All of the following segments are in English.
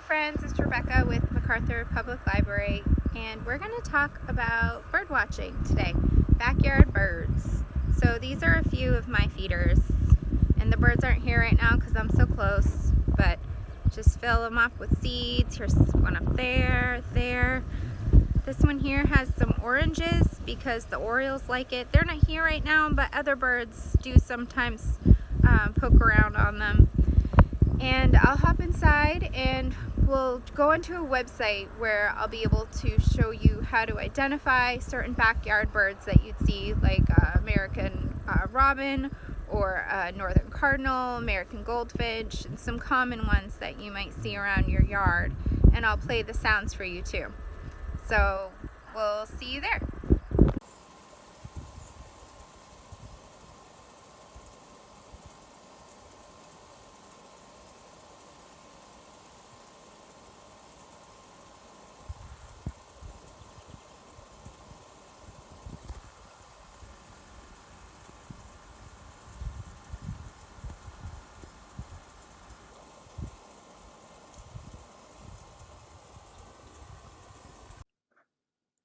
friends, it's Rebekah with MacArthur Public Library, and we're going to talk about bird watching today, backyard birds. So these are a few of my feeders, and the birds aren't here right now because I'm so close, but just fill them up with seeds. Here's one up there, there. This one here has some oranges because the orioles like it. They're not here right now, but other birds do sometimes poke around on them. And I'll hop inside and we'll go into a website where I'll be able to show you how to identify certain backyard birds that you'd see, like American robin or northern cardinal, American goldfinch, and some common ones that you might see around your yard. And I'll play the sounds for you too. So we'll see you there.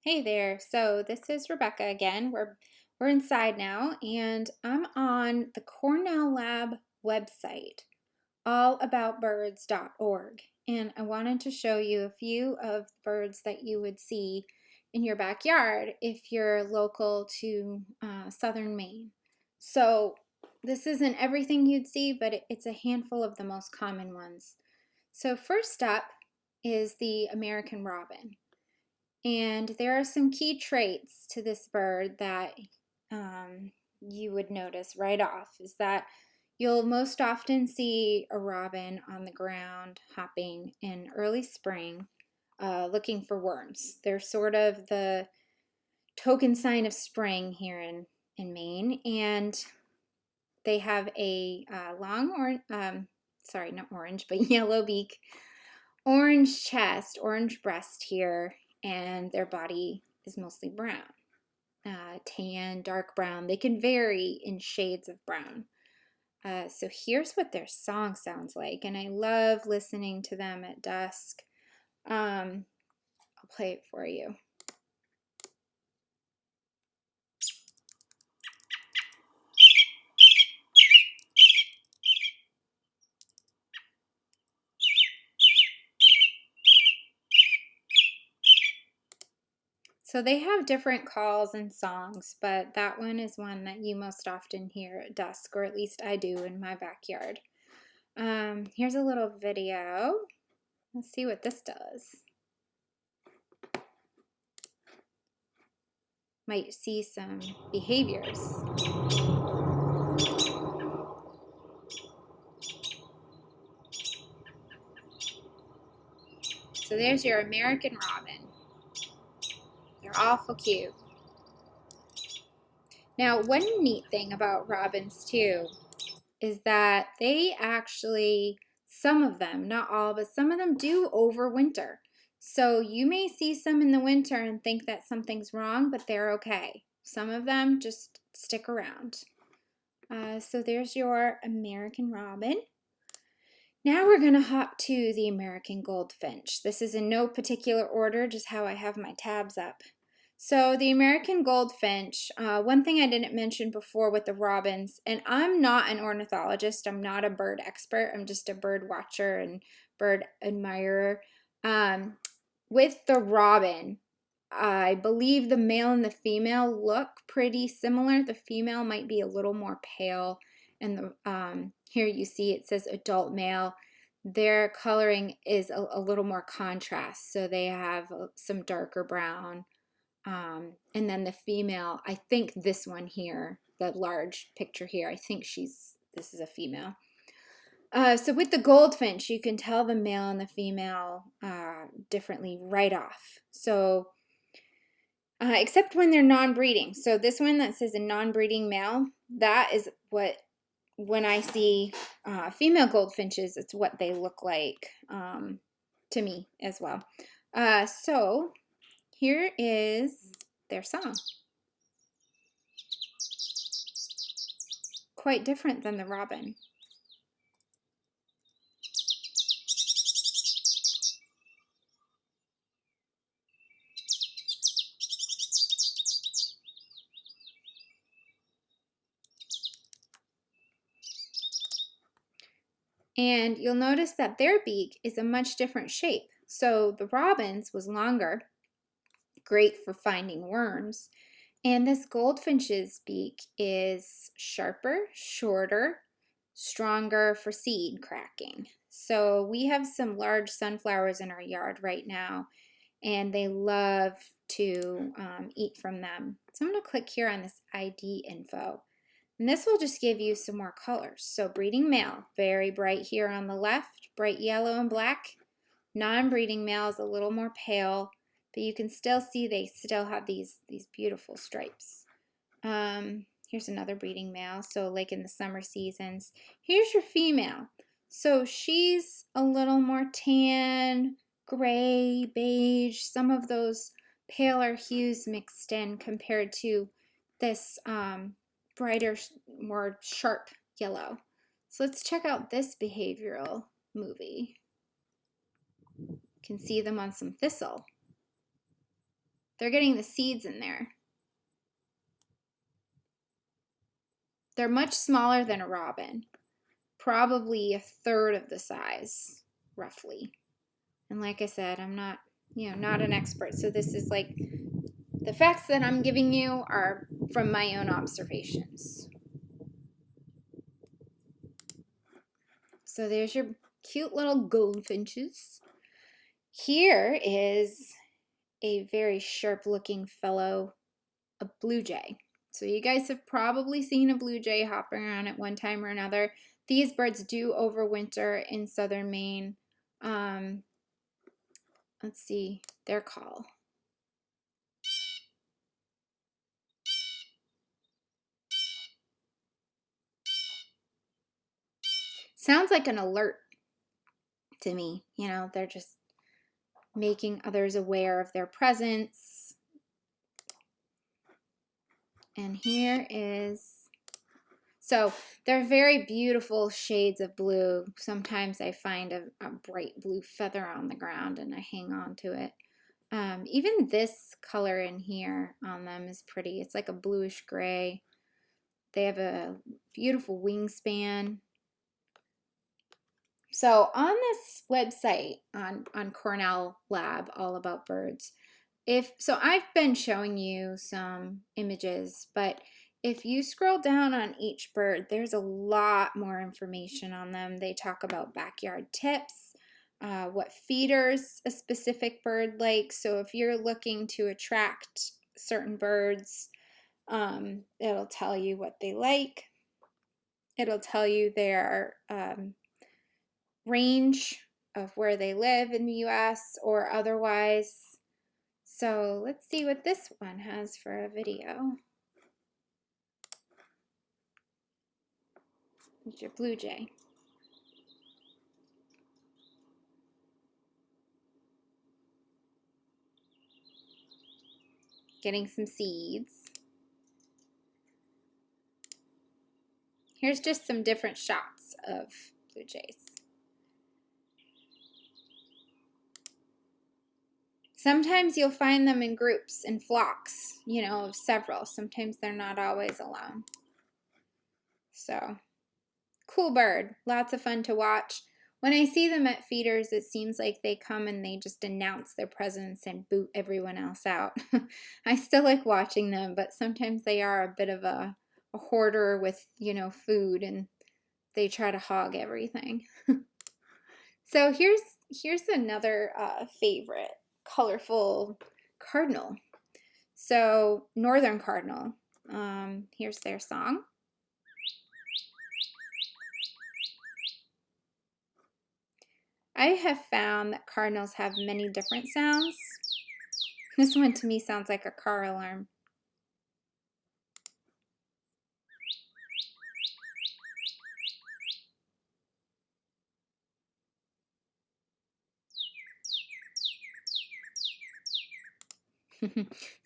Hey there, so this is Rebekah again. We're inside now, and I'm on the Cornell Lab website, allaboutbirds.org, and I wanted to show you a few of the birds that you would see in your backyard if you're local to southern Maine. So this isn't everything you'd see, but it's a handful of the most common ones. So first up is the American robin. And there are some key traits to this bird that you would notice right off, is that you'll most often see a robin on the ground hopping in early spring looking for worms. They're sort of the token sign of spring here in Maine, and they have a yellow beak, orange chest, orange breast here, and their body is mostly brown, tan, dark brown. They can vary in shades of brown. So here's what their song sounds like, and I love listening to them at dusk. I'll play it for you. So they have different calls and songs, but that one is one that you most often hear at dusk, or at least I do in my backyard. Here's a little video. Let's see what this does. Might see some behaviors. So there's your American robin. They're awful cute. Now, one neat thing about robins too is that they actually, some of them, not all, but some of them do overwinter. So you may see some in the winter and think that something's wrong, but they're okay. Some of them just stick around. So there's your American robin. Now we're going to hop to the American goldfinch. This is in no particular order, just how I have my tabs up. So the American goldfinch, one thing I didn't mention before with the robins, and I'm not an ornithologist, I'm not a bird expert, I'm just a bird watcher and bird admirer. With the robin, I believe the male and the female look pretty similar. The female might be a little more pale, and the here you see it says adult male. Their coloring is a little more contrast, so they have some darker brown. And then the female, I think this one here, the large picture here, I think this is a female. So with the goldfinch, you can tell the male and the female differently right off. So except when they're non-breeding. So this one that says a non-breeding male, that is what, when I see female goldfinches, it's what they look like to me as well. So here is their song. Quite different than the robin. And you'll notice that their beak is a much different shape. So the robin's was longer, great for finding worms. And this goldfinch's beak is sharper, shorter, stronger for seed cracking. So we have some large sunflowers in our yard right now, and they love to eat from them. So I'm going to click here on this ID info. And this will just give you some more colors. So breeding male, very bright here on the left, bright yellow and black. Non-breeding male is a little more pale, but you can still see they still have these beautiful stripes. Here's another breeding male, so like in the summer seasons. Here's your female. So she's a little more tan, gray, beige, some of those paler hues mixed in compared to this brighter, more sharp yellow. So let's check out this behavioral movie. You can see them on some thistle. They're getting the seeds in there. They're much smaller than a robin, probably a third of the size, roughly. And like I said, I'm not, not an expert, so this is like the facts that I'm giving you are from my own observations. So there's your cute little goldfinches. Here is a very sharp looking fellow, a blue jay. So you guys have probably seen a blue jay hopping around at one time or another. These birds do overwinter in southern Maine. Let's see their call. Sounds like an alert to me. They're just making others aware of their presence. And here is, so they're very beautiful shades of blue. Sometimes I find a bright blue feather on the ground and I hang on to it. Even this color in here on them is pretty. It's like a bluish gray. They have a beautiful wingspan. So on this website on Cornell Lab, all about birds, so I've been showing you some images, but if you scroll down on each bird, there's a lot more information on them. They talk about backyard tips, what feeders a specific bird likes. So if you're looking to attract certain birds, it'll tell you what they like. It'll tell you their range of where they live in the US or otherwise. So let's see what this one has for a video. Here's your blue jay. Getting some seeds. Here's just some different shots of blue jays. Sometimes you'll find them in groups, in flocks, of several. Sometimes they're not always alone. So, cool bird. Lots of fun to watch. When I see them at feeders, it seems like they come and they just announce their presence and boot everyone else out. I still like watching them, but sometimes they are a bit of a hoarder with, food, and they try to hog everything. So here's another favorite, colorful cardinal. So northern cardinal. Here's their song. I have found that cardinals have many different sounds. This one to me sounds like a car alarm.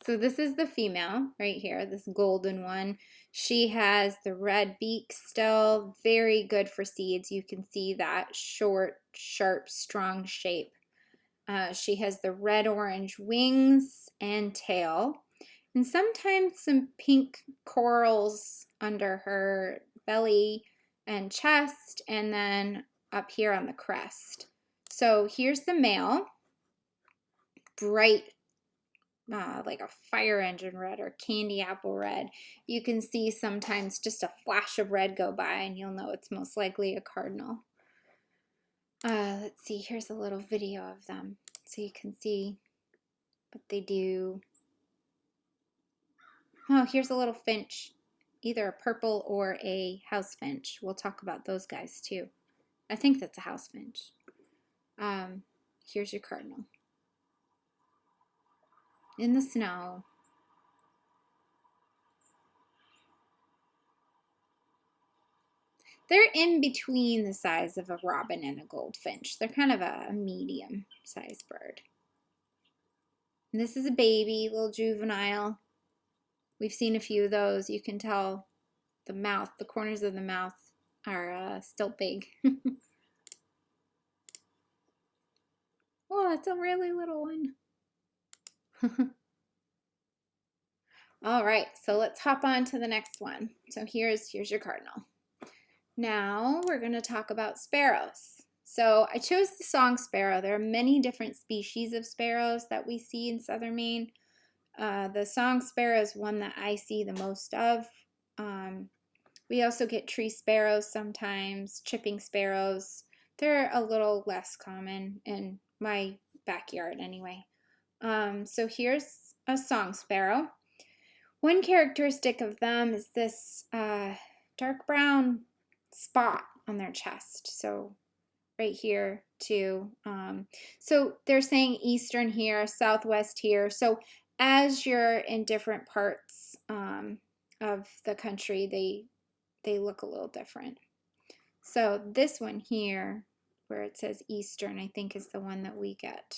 So this is the female right here, this golden one. She has the red beak still, very good for seeds. You can see that short, sharp, strong shape. She has the red-orange wings and tail, and sometimes some pink corals under her belly and chest, and then up here on the crest. So here's the male, bright, like a fire engine red or candy apple red. You can see sometimes just a flash of red go by and you'll know it's most likely a cardinal. Let's see, here's a little video of them so you can see what they do. Oh, here's a little finch, either a purple or a house finch. We'll talk about those guys too. I think that's a house finch. Here's your cardinal. In the snow. They're in between the size of a robin and a goldfinch. They're kind of a medium-sized bird. And this is a baby, little juvenile. We've seen a few of those. You can tell the mouth, the corners of the mouth are still big. Oh, it's a really little one. All right, so let's hop on to the next one. So here's your cardinal. Now we're going to talk about sparrows. So I chose the song sparrow. There are many different species of sparrows that we see in southern Maine. The song sparrow is one that I see the most of. We also get tree sparrows sometimes, chipping sparrows. They're a little less common in my backyard anyway. So here's a song sparrow. One characteristic of them is this dark brown spot on their chest. So right here too. So they're saying eastern here, southwest here. So as you're in different parts of the country, they look a little different. So this one here, where it says eastern, I think is the one that we get.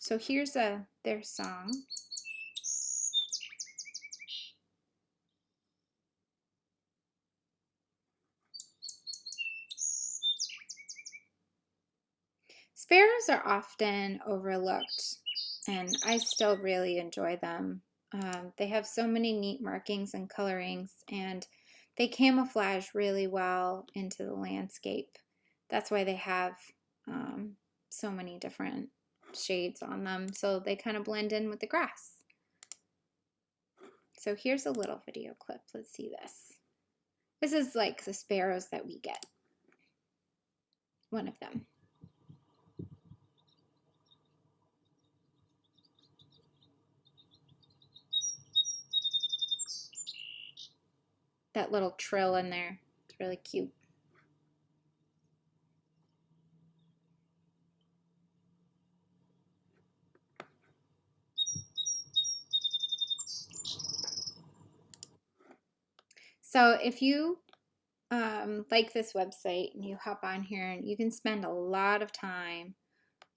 So here's their song. Sparrows are often overlooked, and I still really enjoy them. They have so many neat markings and colorings, and they camouflage really well into the landscape. That's why they have so many different shades on them, so they kind of blend in with the grass. So here's a little video clip. Let's see this. This is like the sparrows that we get. One of them. That little trill in there. It's really cute. So if you like this website and you hop on here, and you can spend a lot of time.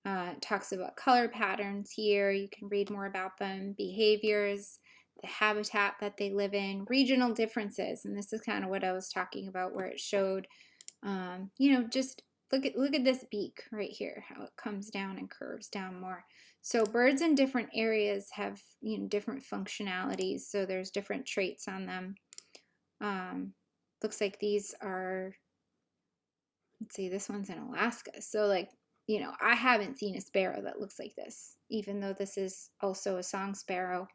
It talks about color patterns here. You can read more about them, behaviors, the habitat that they live in, regional differences. And this is kind of what I was talking about, where it showed, just look at this beak right here, how it comes down and curves down more. So birds in different areas have, different functionalities. So there's different traits on them. Looks like these are, let's see, this one's in Alaska. So I haven't seen a sparrow that looks like this, even though this is also a song sparrow.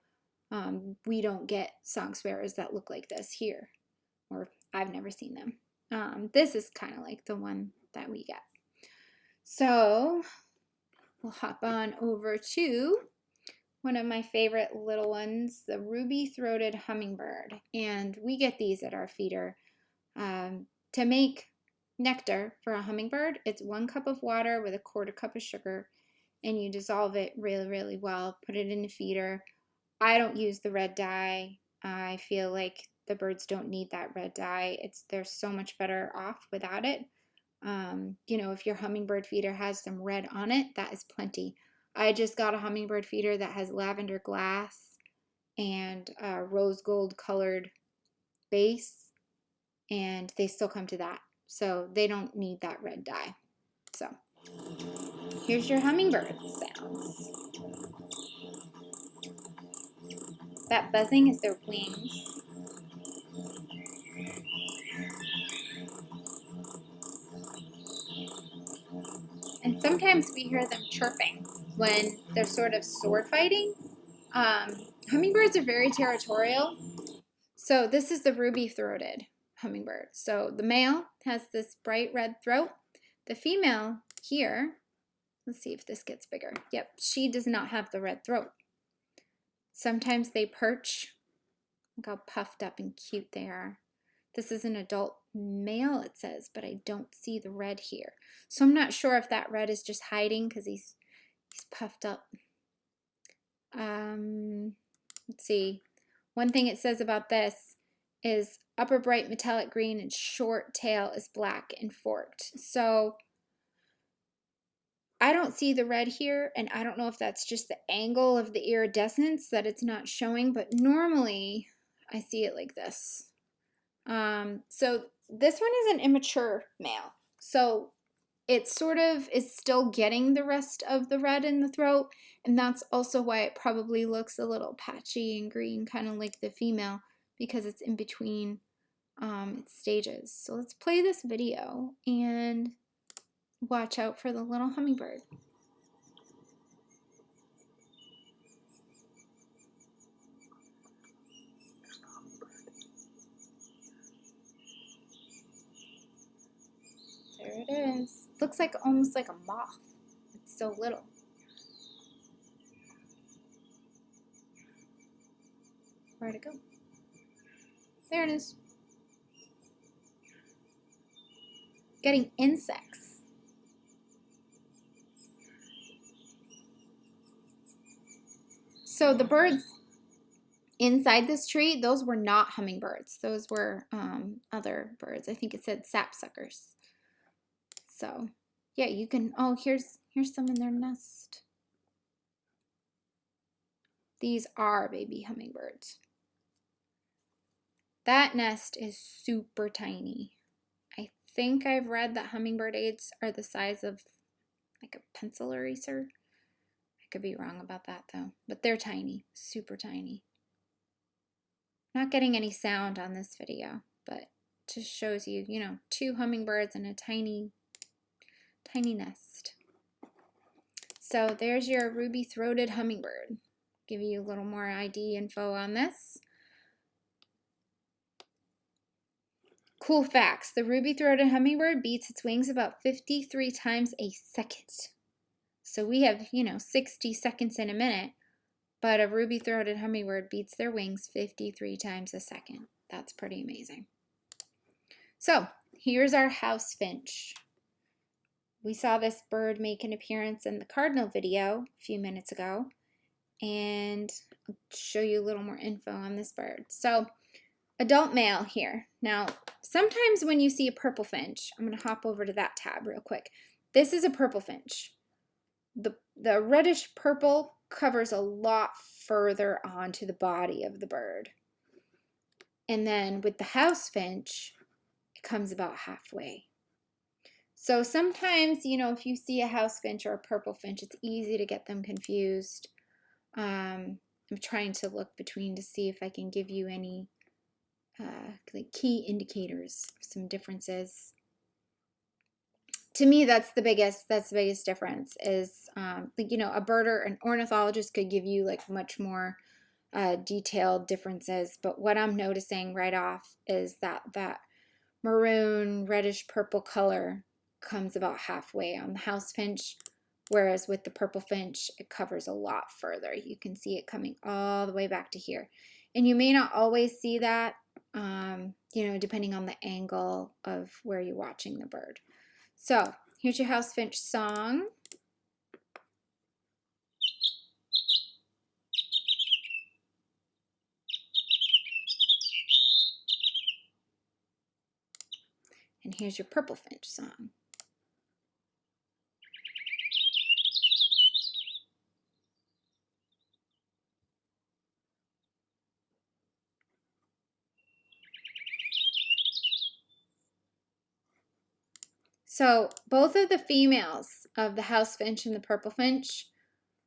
We don't get song sparrows that look like this here, or I've never seen them. This is kind of like the one that we get. So we'll hop on over to one of my favorite little ones, the Rubythroated Hummingbird. And we get these at our feeder. To make nectar for a hummingbird, it's 1 cup of water with a 1/4 cup of sugar, and you dissolve it really, really well. Put it in a feeder. I don't use the red dye. I feel like the birds don't need that red dye. They're so much better off without it. If your hummingbird feeder has some red on it, that is plenty. I just got a hummingbird feeder that has lavender glass and rose gold colored base, and they still come to that. So they don't need that red dye. So here's your hummingbird sounds. That buzzing is their wings. And sometimes we hear them chirping when they're sort of sword fighting. Hummingbirds are very territorial. So this is the ruby-throated hummingbird. So the male has this bright red throat. The female here, let's see if this gets bigger. Yep, she does not have the red throat. Sometimes they perch. Look how puffed up and cute they are. This is an adult male, it says, but I don't see the red here. So I'm not sure if that red is just hiding because he's puffed up. Let's see. One thing it says about this is upper bright metallic green and short tail is black and forked. So I don't see the red here, and I don't know if that's just the angle of the iridescence that it's not showing, but normally I see it like this. So this one is an immature male. So it sort of is still getting the rest of the red in the throat, and that's also why it probably looks a little patchy and green, kind of like the female, because it's in between its stages. So let's play this video and watch out for the little hummingbird. There it is. Looks like almost like a moth. It's so little. Where'd it go? There it is. Getting insects. So the birds inside this tree, those were not hummingbirds. Those were other birds. I think it said sapsuckers. So yeah, you can, oh, here's some in their nest. These are baby hummingbirds. That nest is super tiny. I think I've read that hummingbird eggs are the size of like a pencil eraser. I could be wrong about that though, but they're tiny, super tiny. Not getting any sound on this video, but just shows you, you know, 2 hummingbirds in a tiny nest. So there's your ruby-throated hummingbird. Give you a little more ID info on this. Cool facts. The ruby-throated hummingbird beats its wings about 53 times a second. So we have, you know, 60 seconds in a minute, but a ruby-throated hummingbird beats their wings 53 times a second. That's pretty amazing. So here's our house finch. We saw this bird make an appearance in the Cardinal video a few minutes ago, and I'll show you a little more info on this bird. So adult male here. Now, sometimes when you see a purple finch, I'm going to hop over to that tab real quick. This is a purple finch. The reddish purple covers a lot further onto the body of the bird. And then with the house finch, it comes about halfway. So sometimes, you know, if you see a house finch or a purple finch, it's easy to get them confused. I'm trying to look between to see if I can give you any like key indicators, some differences. To me, that's the biggest difference is, like, you know, a birder, an ornithologist could give you like much more detailed differences, but what I'm noticing right off is that maroon, reddish purple color comes about halfway on the house finch, whereas with the purple finch, it covers a lot further. You can see it coming all the way back to here. And you may not always see that, you know, depending on the angle of where you're watching the bird. So here's your house finch song. And here's your purple finch song. So both of the females of the house finch and the purple finch,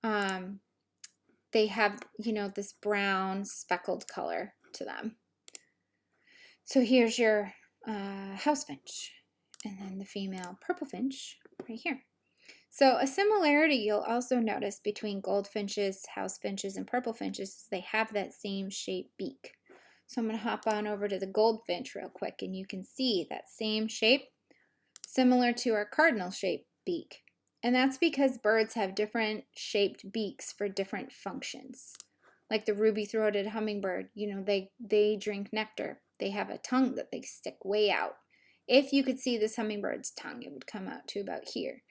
they have, you know, this brown speckled color to them. So here's your house finch, and then the female purple finch right here. So a similarity you'll also notice between goldfinches, house finches, and purple finches is they have that same shaped beak. So I'm going to hop on over to the goldfinch real quick, and you can see that same shape, similar to our cardinal shaped beak. And that's because birds have different shaped beaks for different functions. Like the ruby-throated hummingbird, you know, they drink nectar. They have a tongue that they stick way out. If you could see this hummingbird's tongue, it would come out to about here.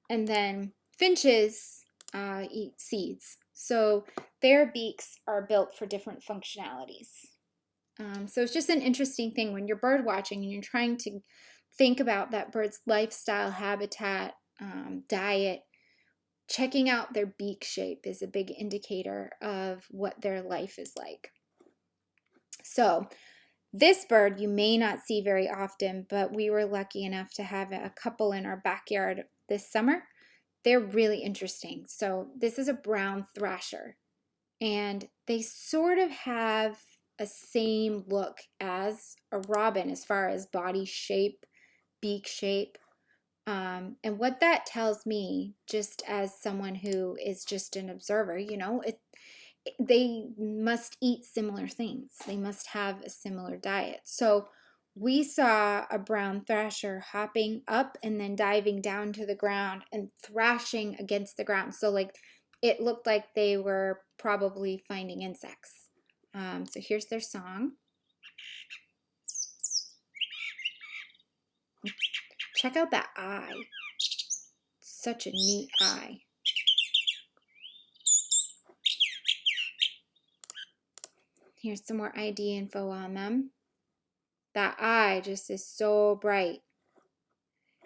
And then finches eat seeds. So their beaks are built for different functionalities. So it's just an interesting thing when you're bird watching and you're trying to think about that bird's lifestyle, habitat, diet. Checking out their beak shape is a big indicator of what their life is like. So this bird you may not see very often, but we were lucky enough to have a couple in our backyard this summer. They're really interesting. So this is a brown thrasher, and they sort of have a same look as a robin as far as body shape, beak shape. And what that tells me, just as someone who is just an observer, you know, they must eat similar things. They must have a similar diet. So we saw a brown thrasher hopping up and then diving down to the ground and thrashing against the ground. So like it looked like they were probably finding insects. So here's their song. Check out that eye. Such a neat eye. Here's some more ID info on them. That eye just is so bright.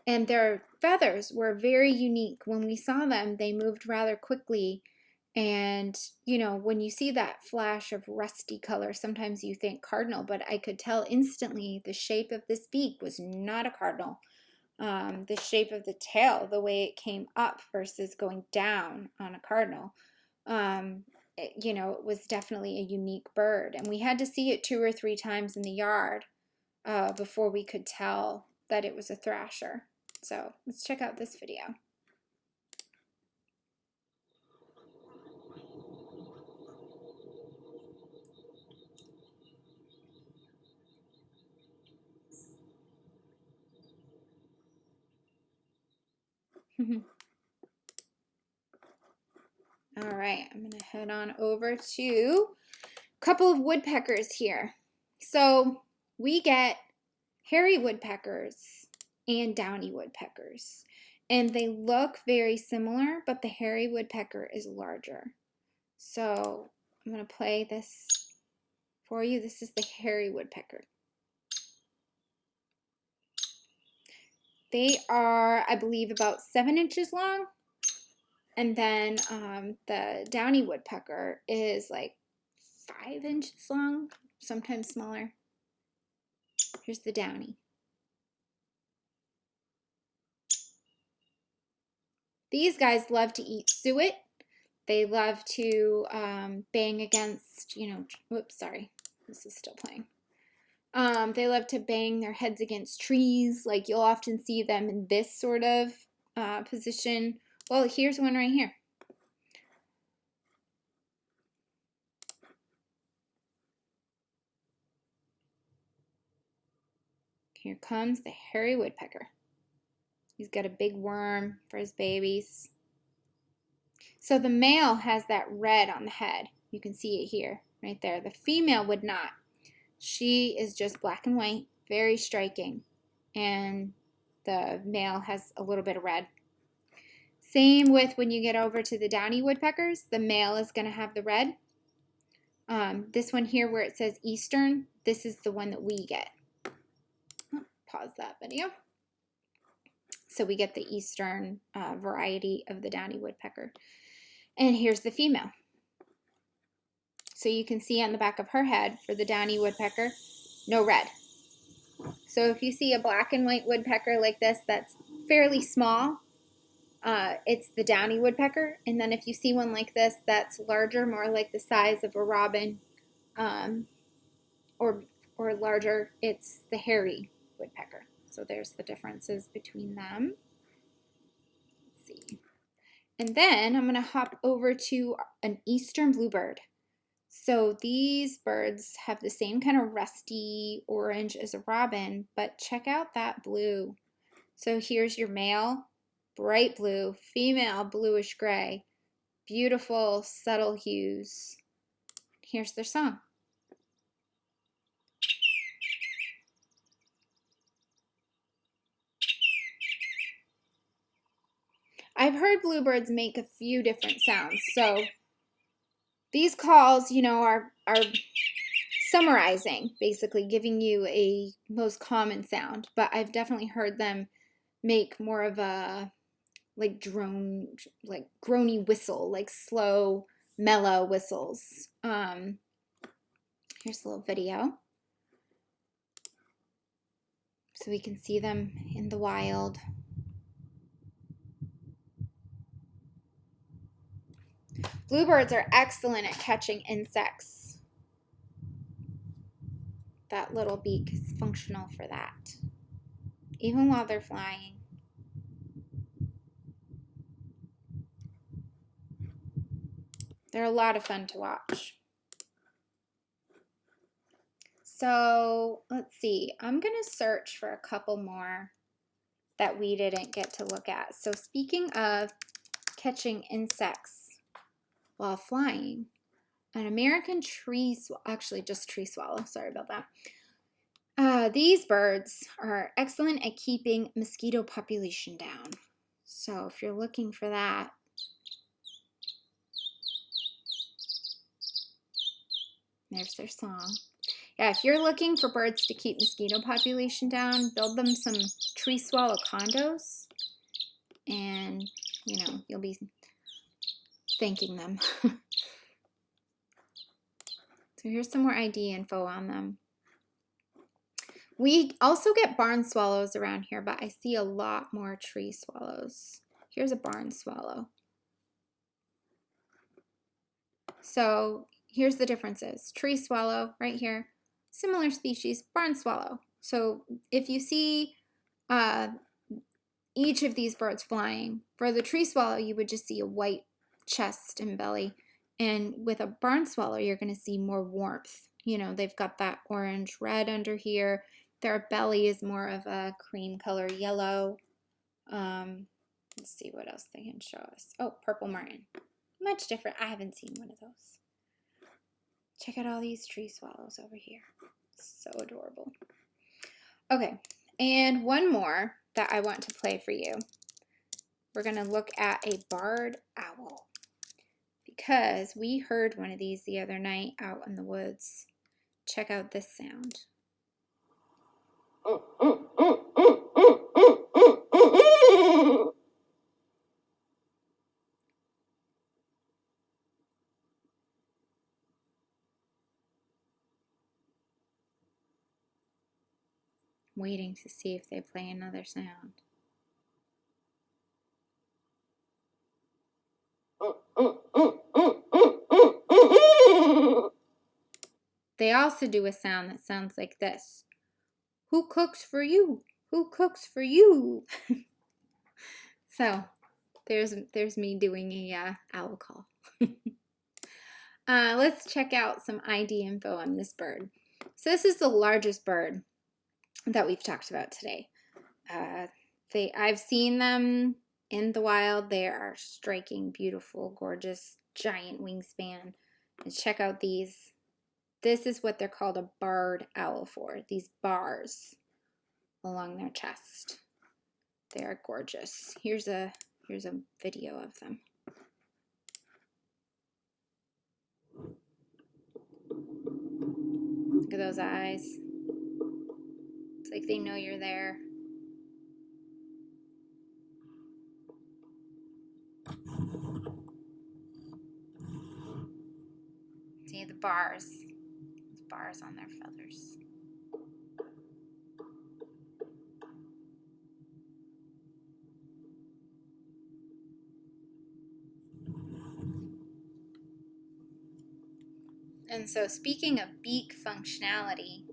And their feathers were very unique. When we saw them, they moved rather quickly. And, you know, when you see that flash of rusty color, sometimes you think cardinal, but I could tell instantly the shape of this beak was not a cardinal. The shape of the tail, the way it came up versus going down on a cardinal, you know, it was definitely a unique bird. And we had to see it 2 or 3 times in the yard before we could tell that it was a thrasher. So let's check out this video. All right, I'm gonna head on over to a couple of woodpeckers here. So we get hairy woodpeckers and downy woodpeckers, and they look very similar, but the hairy woodpecker is larger. So I'm gonna play this for you. This is the hairy woodpecker. They are, I believe, about 7 inches long. And then the downy woodpecker is like 5 inches long, sometimes smaller. Here's the downy. These guys love to eat suet. They love to bang against, you know, whoops, sorry, this is still playing. They love to bang their heads against trees. Like you'll often see them in this sort of position. Well, here's one right here. Here comes the hairy woodpecker. He's got a big worm for his babies. So the male has that red on the head. You can see it here, right there. The female would not. She is just black and white, very striking. And the male has a little bit of red. Same with when you get over to the downy woodpeckers, the male is going to have the red. This one here where it says Eastern, this is the one that we get. Pause that video. So we get the Eastern variety of the downy woodpecker. And here's the female. So you can see on the back of her head for the downy woodpecker, no red. So if you see a black and white woodpecker like this that's fairly small, it's the downy woodpecker. And then if you see one like this that's larger, more like the size of a robin or larger, it's the hairy woodpecker. So there's the differences between them. Let's see. And then I'm going to hop over to an eastern bluebird. So these birds have the same kind of rusty orange as a robin, but check out that blue. So here's your male, bright blue, female, bluish gray. Beautiful, subtle hues. Here's their song. I've heard bluebirds make a few different sounds. So these calls, you know, are summarizing, basically giving you a most common sound, but I've definitely heard them make more of a like drone, like groany whistle, like slow, mellow whistles. Here's a little video so we can see them in the wild. Bluebirds are excellent at catching insects. That little beak is functional for that, even while they're flying. They're a lot of fun to watch. So let's see, I'm going to search for a couple more that we didn't get to look at. So speaking of catching insects while flying, an American tree swallow, actually just tree swallow, sorry about that. These birds are excellent at keeping mosquito population down. So if you're looking for that, there's their song. Yeah, if you're looking for birds to keep mosquito population down, build them some tree swallow condos, and, you know, you'll be thanking them. So here's some more ID info on them. We also get barn swallows around here, but I see a lot more tree swallows. Here's a barn swallow. So here's the differences. Tree swallow right here, similar species, barn swallow. So if you see each of these birds flying, for the tree swallow, you would just see a white chest and belly. And with a barn swallow, you're going to see more warmth. You know, they've got that orange red under here. Their belly is more of a cream color yellow. Let's see what else they can show us. Oh, purple martin. Much different. I haven't seen one of those. Check out all these tree swallows over here. So adorable. Okay, and one more that I want to play for you. We're going to look at a barred owl, because we heard one of these the other night out in the woods. Check out this sound. Waiting to see if they play another sound. They also do a sound that sounds like this. Who cooks for you? Who cooks for you? So there's me doing a owl call. Let's check out some ID info on this bird. So this is the largest bird that we've talked about today. I've seen them in the wild. They are striking, beautiful, gorgeous, giant wingspan. And check out these. This is what they're called a barred owl for. These bars along their chest. They are gorgeous. Here's a video of them. Look at those eyes. It's like they know you're there. See the bars. Those bars on their feathers. And so speaking of beak functionality,